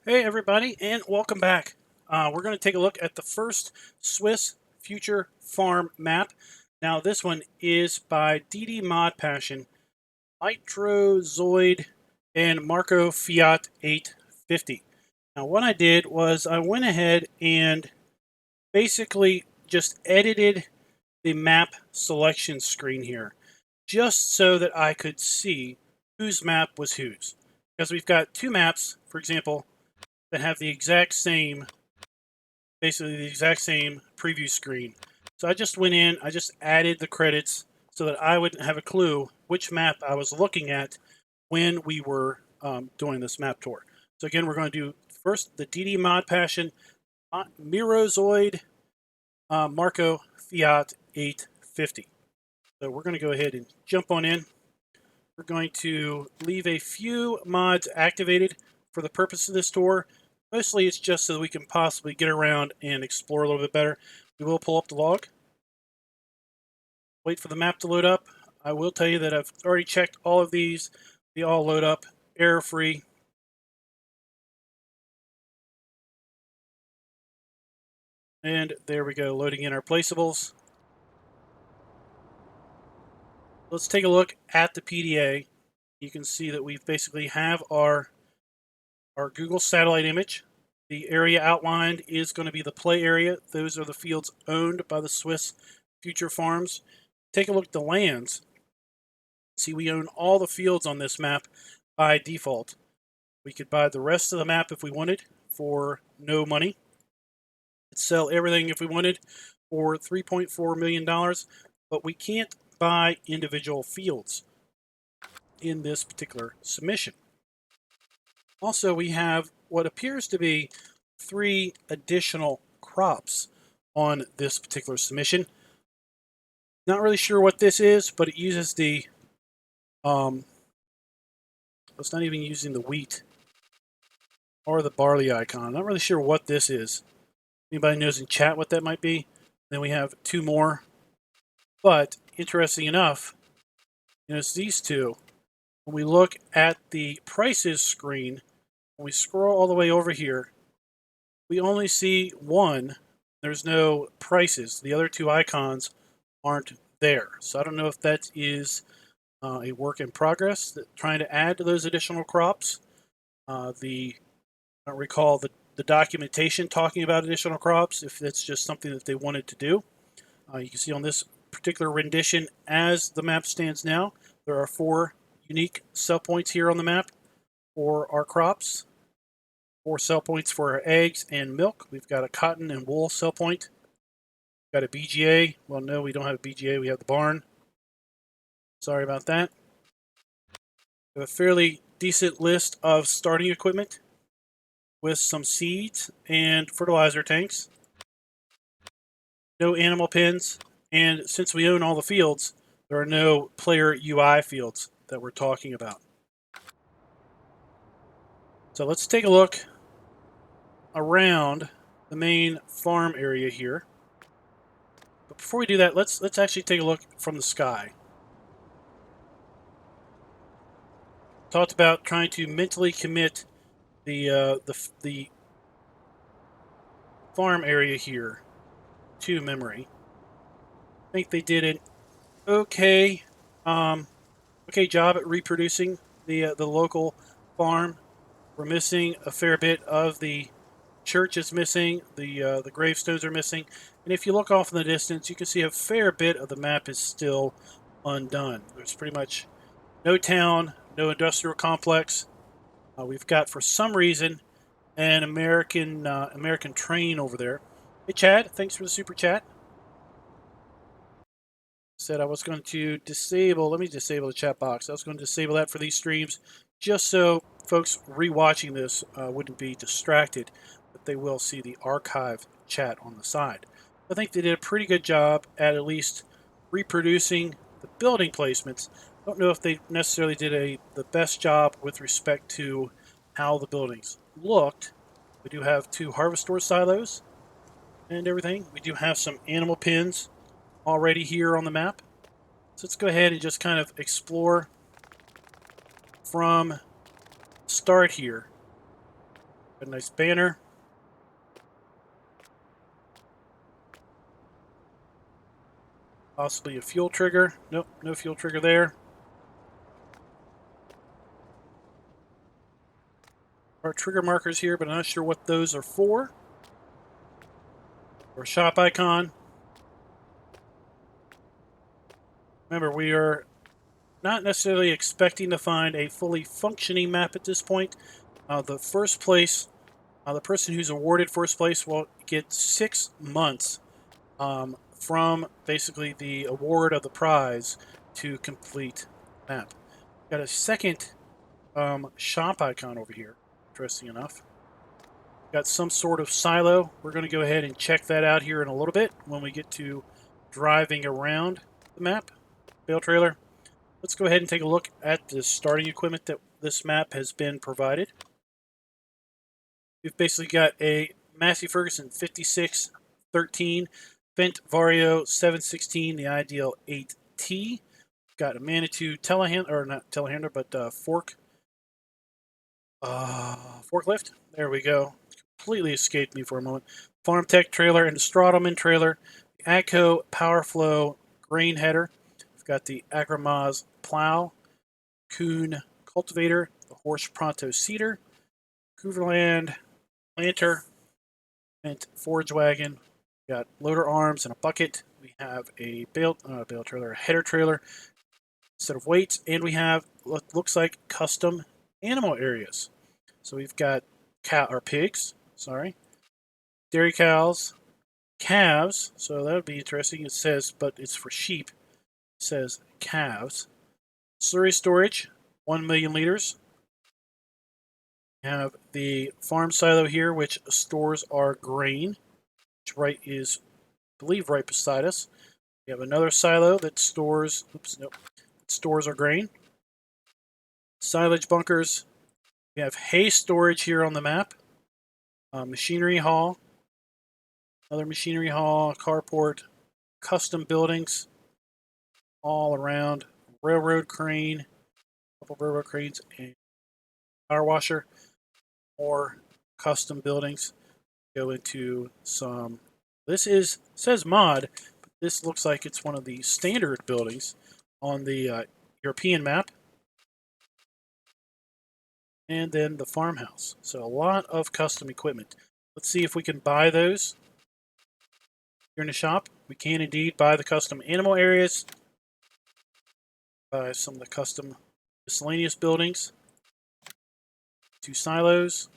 Hey everybody, and welcome back. We're going to take a look at the first Swiss future farm map. Now this one is by ModPassion, Mirozed, and MarcoFiat850. Now what I did was I went ahead and basically just edited the map selection screen here, just so that I could see whose map was whose. Because we've got two maps, for example, that have the exact same, basically the exact same preview screen. So I just went in, I just added the credits so that I would have a clue which map I was looking at when we were doing this map tour. So again, we're going to do first the ModPassion Mirozed Marco Fiat 850. So we're going to go ahead and jump on in. We're going to leave a few mods activated for the purpose of this tour. Mostly it's just so that we can possibly get around and explore a little bit better. We will pull up the log. Wait for the map to load up. I will tell you that I've already checked all of these. They all load up error-free. And there we go, loading in our placeables. Let's take a look at the PDA. You can see that we basically have our Google satellite image. The area outlined is going to be the play area. Those are the fields owned by the Swiss Future Farms. Take a look at the lands. See, we own all the fields on this map by default. We could buy the rest of the map if we wanted for no money. Could sell everything if we wanted for $3.4 million, but we can't buy individual fields in this particular submission. Also, we have what appears to be 3 additional crops on this particular submission. Not really sure what this is, but it uses the it's not even using the wheat or the barley icon. Not really sure what this is. Anybody knows in chat what that might be? Then we have 2 more. But interesting enough, it's these 2. When we look at the prices screen, when we scroll all the way over here, we only see 1. There's no prices. The other 2 icons aren't there. So I don't know if that is a work in progress, that trying to add to those additional crops. I don't recall the documentation talking about additional crops, if that's just something that they wanted to do. You can see on this particular rendition, as the map stands now, there are 4 unique sell points here on the map for our crops. 4 sell points for our eggs and milk. We've got a cotton and wool sell point. Got a BGA. Well, no, we don't have a BGA. We have the barn. Sorry about that. We have a fairly decent list of starting equipment with some seeds and fertilizer tanks. No animal pens. And since we own all the fields, there are no player UI fields that we're talking about. So let's take a look around the main farm area here. But before we do that, let's actually take a look from the sky. Talked about trying to mentally commit the farm area here to memory. I think they did an okay job at reproducing the local farm. We're missing a fair bit of the church is missing. The gravestones are missing, and if you look off in the distance, you can see a fair bit of the map is still undone. There's pretty much no town, no industrial complex. We've got, for some reason, an American train over there. Hey Chad, thanks for the super chat. Said I was going to disable. Let me disable the chat box. I was going to disable that for these streams, just so folks rewatching this wouldn't be distracted, but they will see the archive chat on the side. I think they did a pretty good job at least reproducing the building placements. I don't know if they necessarily did the best job with respect to how the buildings looked. We do have 2 harvestor silos and everything. We do have some animal pens already here on the map. So let's go ahead and just kind of explore from start here. A nice banner. Possibly a fuel trigger. Nope, no fuel trigger there. Our trigger markers here, but I'm not sure what those are for. Or shop icon. Remember, we are not necessarily expecting to find a fully functioning map at this point. The first place, the person who's awarded first place will get 6 months from basically the award of the prize to complete the map. Got a second shop icon over here, interesting enough. Got some sort of silo. We're going to go ahead and check that out here in a little bit when we get to driving around the map. Bale trailer. Let's go ahead and take a look at the starting equipment that this map has been provided. We've basically got a Massey Ferguson 5613, Fendt Vario 716, the Ideal 8T. Got a Manitou telehandler, or not telehandler, but forklift. There we go. Completely escaped me for a moment. Farm Tech trailer and the Straddleman trailer. The AGCO PowerFlow grain header. We've got the Agramaz plow. Kuhn cultivator. The Horse Pronto seeder. Hooverland planter. And forage wagon. We got loader arms and a bucket. We have a bale trailer, a header trailer, set of weights, and we have what looks like custom animal areas. So we've got pigs, dairy cows, calves. So that would be interesting. It says, but it's for sheep. It says calves. Slurry storage, 1 million liters. We have the farm silo here, which stores our grain, which is, I believe, right beside us. We have another silo that stores, stores our grain. Silage bunkers. We have hay storage here on the map. Machinery hall. Another machinery hall, carport, custom buildings all around. Railroad crane, a couple railroad cranes, and power washer. More custom buildings. Go into some. Says mod, but this looks like it's one of the standard buildings on the European map. And then the farmhouse. So a lot of custom equipment. Let's see if we can buy those here in the shop. We can indeed buy the custom animal areas. Buy some of the custom miscellaneous buildings. 2 silos.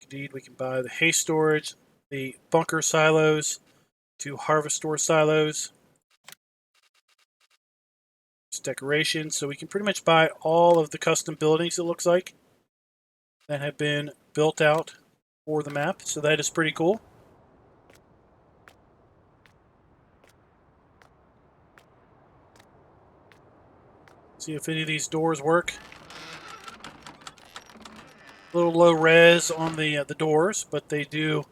Indeed, we can buy the hay storage, the bunker silos, 2 harvest store silos. It's decoration, so we can pretty much buy all of the custom buildings, it looks like, that have been built out for the map. So that is pretty cool. See if any of these doors work. A little low res on the doors, but they do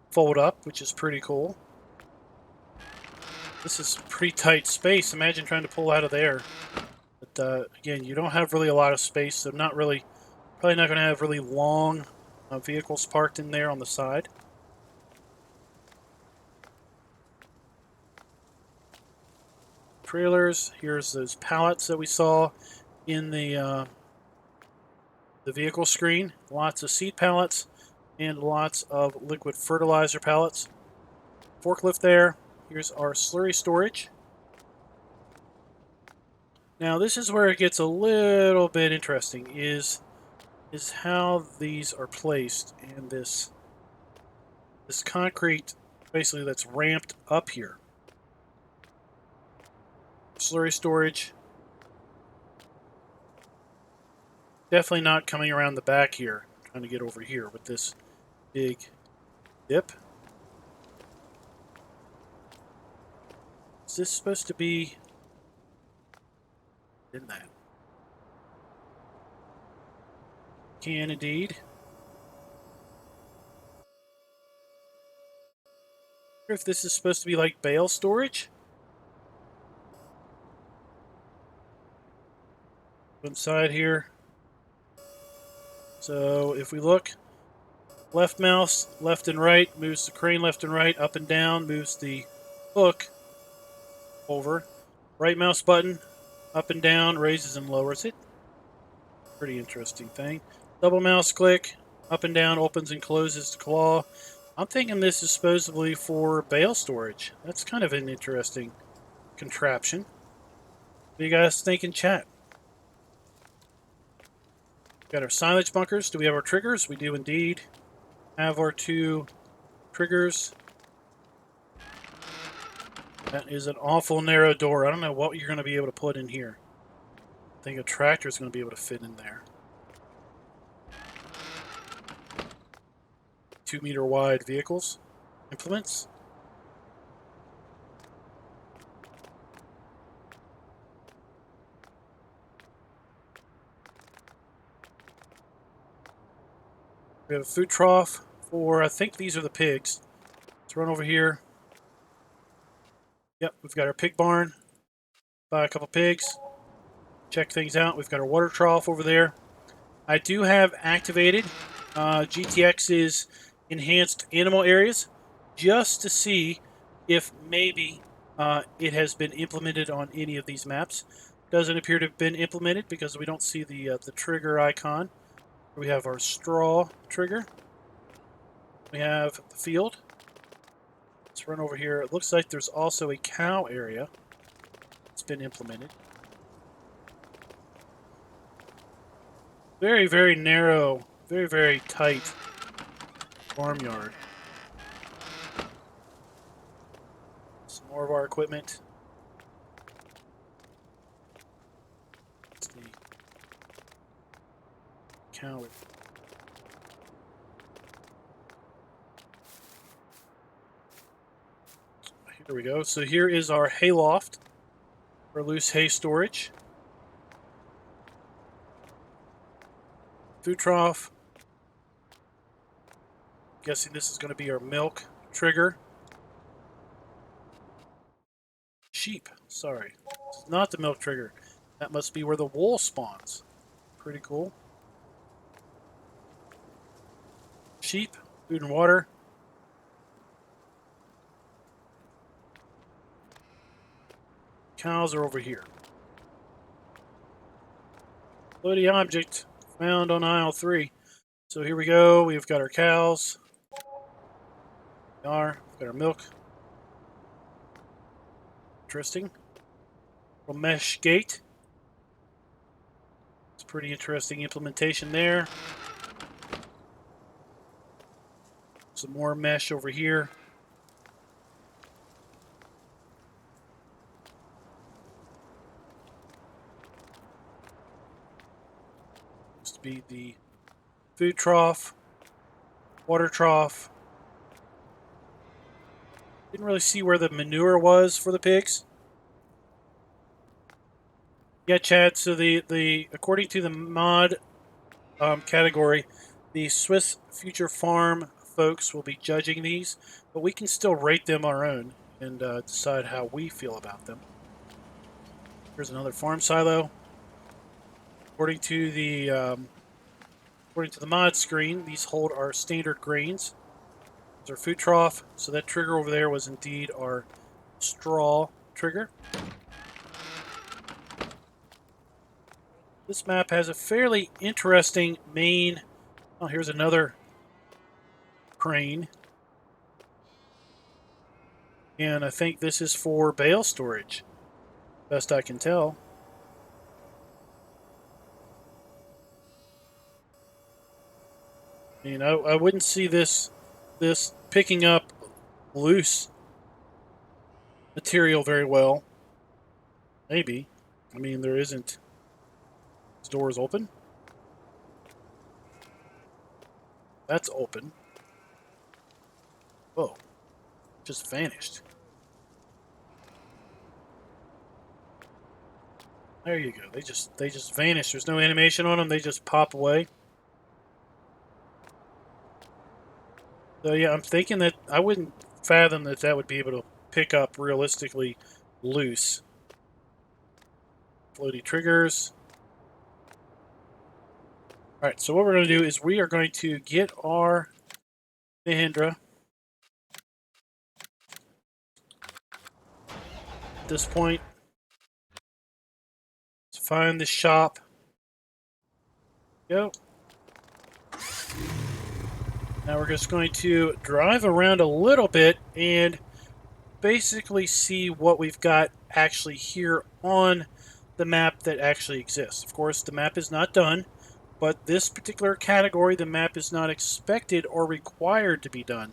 fold up, which is pretty cool. This is pretty tight space. Imagine trying to pull out of there. But again, you don't have really a lot of space, so probably not going to have really long vehicles parked in there on the side. Trailers. Here's those pallets that we saw in the vehicle screen. Lots of seed pallets and lots of liquid fertilizer pallets. Forklift there. Here's our slurry storage. Now this is where it gets a little bit interesting, is how these are placed, and this concrete basically that's ramped up here. Slurry storage. Definitely not coming around the back here. Trying to get over here with this big dip. Is this supposed to be in that? Can indeed. I wonder if this is supposed to be like bale storage. Inside here. So if we look, left mouse, left and right, moves the crane left and right, up and down, moves the hook over. Right mouse button, up and down, raises and lowers it. Pretty interesting thing. Double mouse click, up and down, opens and closes the claw. I'm thinking this is supposedly for bale storage. That's kind of an interesting contraption. What do you guys think in chat? Got our silage bunkers. Do we have our triggers? We do indeed have our 2 triggers. That is an awful narrow door. I don't know what you're going to be able to put in here. I think a tractor is going to be able to fit in there. 2-meter wide vehicles. Implements. We have a food trough for, I think these are the pigs. Let's run over here. Yep, we've got our pig barn. Buy a couple pigs. Check things out. We've got our water trough over there. I do have activated GTX's enhanced animal areas just to see if maybe it has been implemented on any of these maps. Doesn't appear to have been implemented because we don't see the trigger icon. We have our straw trigger. We have the field. Let's run over here. It looks like there's also a cow area that's been implemented. Very, very narrow, very, very tight farmyard. Some more of our equipment. It's the cow. Here we go. So here is our hay loft for loose hay storage. Food trough. Guessing this is going to be our milk trigger. Sheep. Sorry. This is not the milk trigger. That must be where the wool spawns. Pretty cool. Sheep. Food and water. Cows are over here. Floaty object found on aisle 3. So here we go. We've got our cows. We've got our milk. Interesting. Little mesh gate. It's a pretty interesting implementation there. Some more mesh over here. Used to be the food trough, water trough. Didn't really see where the manure was for the pigs. Yeah, Chad. So the according to the mod category, the Swiss Future Farm folks will be judging these, but we can still rate them our own and decide how we feel about them. Here's another farm silo. According to the mod screen, these hold our standard grains. There's our food trough. So that trigger over there was indeed our straw trigger. This map has a fairly interesting main. Oh, here's another crane. And I think this is for bale storage, best I can tell. I mean, I wouldn't see this picking up loose material very well. Maybe. I mean, there isn't. This door is open. That's open. Whoa. Just vanished. There you go. They just vanish. There's no animation on them. They just pop away. So yeah, I'm thinking that I wouldn't fathom that would be able to pick up realistically loose. Floaty triggers. All right, so what we're going to do is we are going to get our Mahindra. At this point, let's find the shop. Go. Now we're just going to drive around a little bit and basically see what we've got actually here on the map that actually exists. Of course, the map is not done, but this particular category, the map is not expected or required to be done.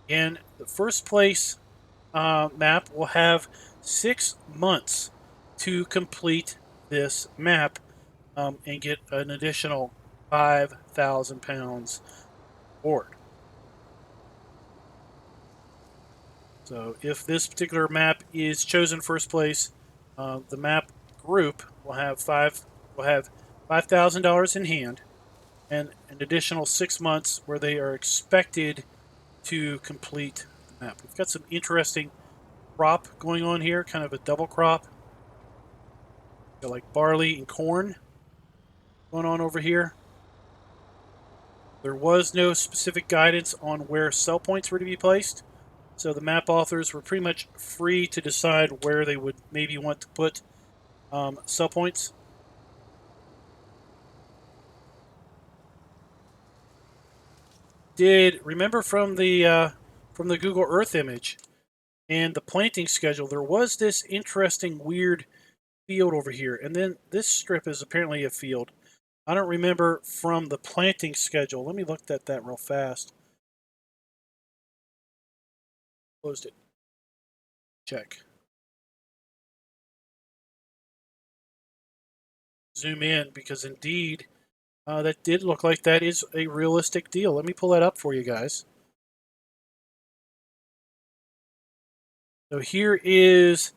And the first place map will have 6 months to complete this map and get an additional 5,000 pounds board. So if this particular map is chosen first place, the map group will have $5,000 in hand and an additional 6 months where they are expected to complete the map. We've got some interesting crop going on here, kind of a double crop. Got like barley and corn going on over here. There was no specific guidance on where sell points were to be placed, so the map authors were pretty much free to decide where they would maybe want to put sell points. Remember from the Google Earth image and the planting schedule, there was this interesting weird field over here, and then this strip is apparently a field. I don't remember from the planting schedule. Let me look at that real fast. Closed it. Check. Zoom in, because indeed that did look like that is a realistic deal. Let me pull that up for you guys. So here is,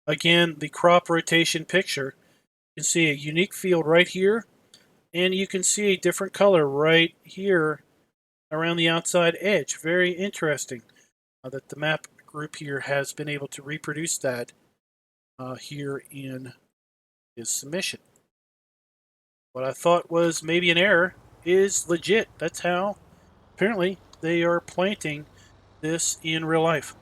again, the crop rotation picture. You can see a unique field right here, and you can see a different color right here around the outside edge. Very interesting that the map group here has been able to reproduce that here in his submission. What I thought was maybe an error is legit. That's how apparently they are planting this in real life.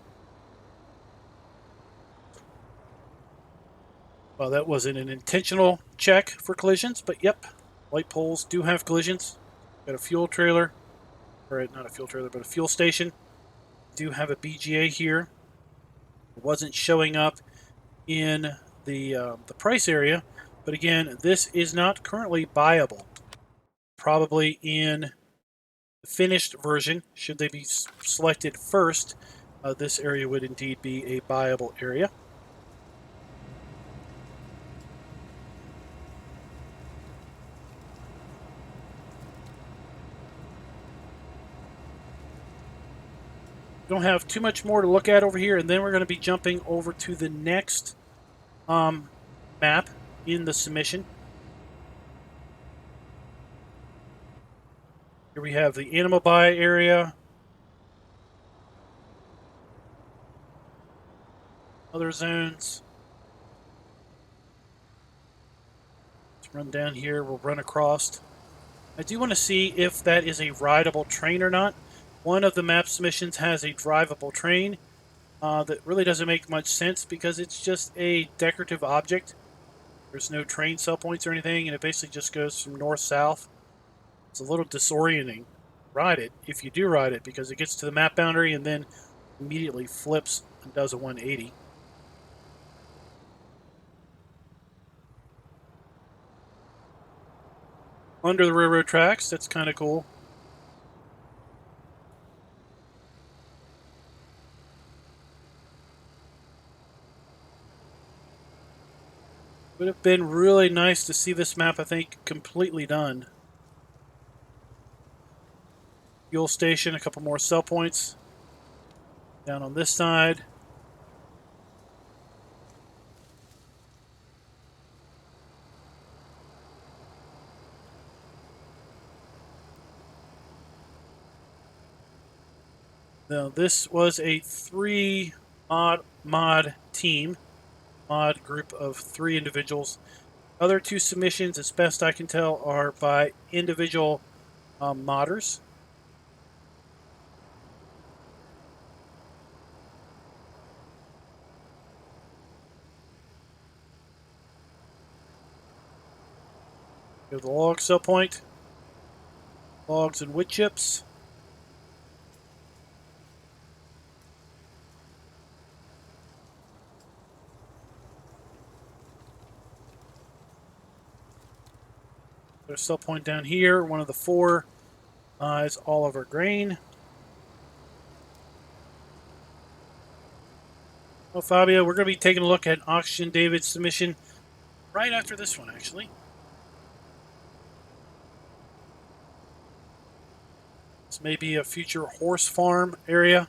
Well, that wasn't an intentional check for collisions, but yep, light poles do have collisions. Got a fuel trailer, or not a fuel trailer, but a fuel station. Do have a BGA here. It wasn't showing up in the price area, but again, this is not currently buyable. Probably in the finished version, should they be selected first, this area would indeed be a buyable area. Don't have too much more to look at over here, and then we're going to be jumping over to the next map in the submission. Here we have the animal buy area, other zones. Let's run down here. We'll run across. I do want to see if that is a rideable train or not. One of the map submissions has a drivable train that really doesn't make much sense because it's just a decorative object. There's no train sell points or anything, and it basically just goes from north-south. It's a little disorienting. Ride it, if you do ride it, because it gets to the map boundary and then immediately flips and does a 180. Under the railroad tracks, that's kind of cool. Would have been really nice to see this map, I think, completely done. Fuel station, a couple more sell points. Down on this side. Now, this was a 3 mod team. Mod group of 3 individuals. Other two submissions, as best I can tell, are by individual modders. We have the log sell point, logs and wood chips. There's a sell point down here. One of the four is all of our grain. Well, Fabio, we're going to be taking a look at Oxygen David's submission right after this one, actually. This may be a future horse farm area.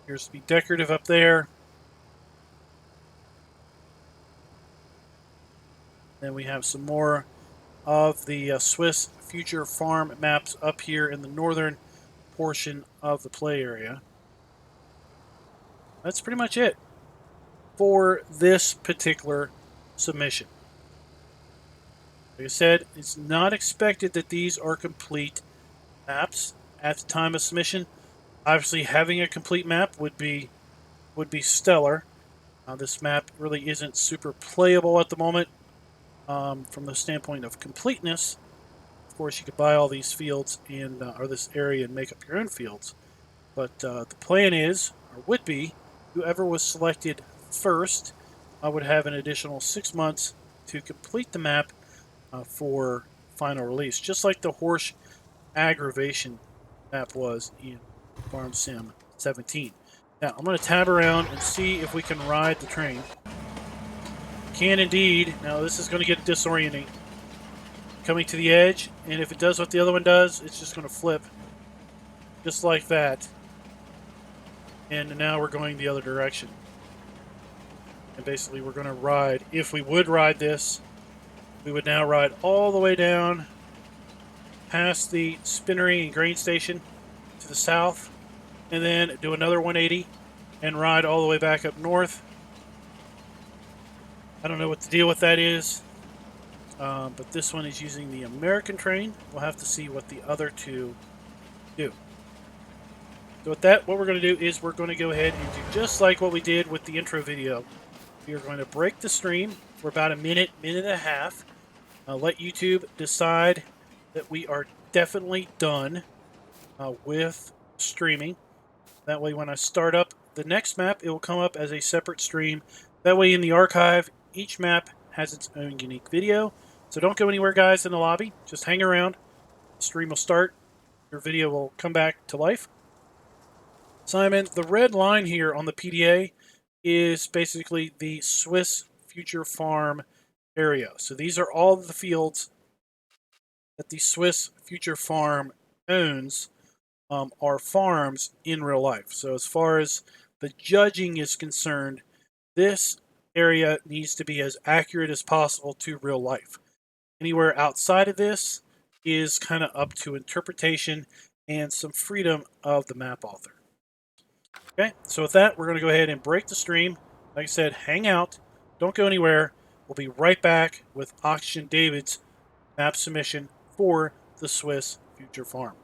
Here's the Decorative up there. Then we have some more of the Swiss future farm maps up here in the northern portion of the play area. That's pretty much it for this particular submission. Like I said, it's not expected that these are complete maps at the time of submission. Obviously, having a complete map would be stellar. This map really isn't super playable at the moment from the standpoint of completeness. Of course, you could buy all these fields and or this area and make up your own fields. But the plan is, or would be, whoever was selected first would have an additional 6 months to complete the map for final release, just like the horse aggravation map was in Farm Sim 17. Now, I'm going to tab around and see if we can ride the train. Can indeed. Now, this is going to get disorienting. Coming to the edge, and if it does what the other one does, it's just going to flip. Just like that. And now we're going the other direction. And basically, we're going to ride. If we would ride this, we would now ride all the way down past the spinnery and grain station to the south, and then do another 180 and ride all the way back up north. I don't know what the deal with that is, but this one is using the American train. We'll have to see what the other two do. So with that, what we're going to do is we're going to go ahead and do just like what we did with the intro video. We are going to break the stream for about a minute, minute and a half. Let YouTube decide that we are definitely done with streaming. That way when I start up the next map, it will come up as a separate stream. That way in the archive, each map has its own unique video. So don't go anywhere, guys, in the lobby. Just hang around. The stream will start. Your video will come back to life. Simon, the red line here on the PDA is basically the Swiss Future Farm area. So these are all the fields that the Swiss Future Farm owns are farms in real life. So as far as the judging is concerned, this area needs to be as accurate as possible to real life. Anywhere outside of this is kind of up to interpretation and some freedom of the map author. Okay, so with that, we're going to go ahead and break the stream. Like I said, hang out. Don't go anywhere. We'll be right back with Oxygen David's map submission for the Swiss Future Farm.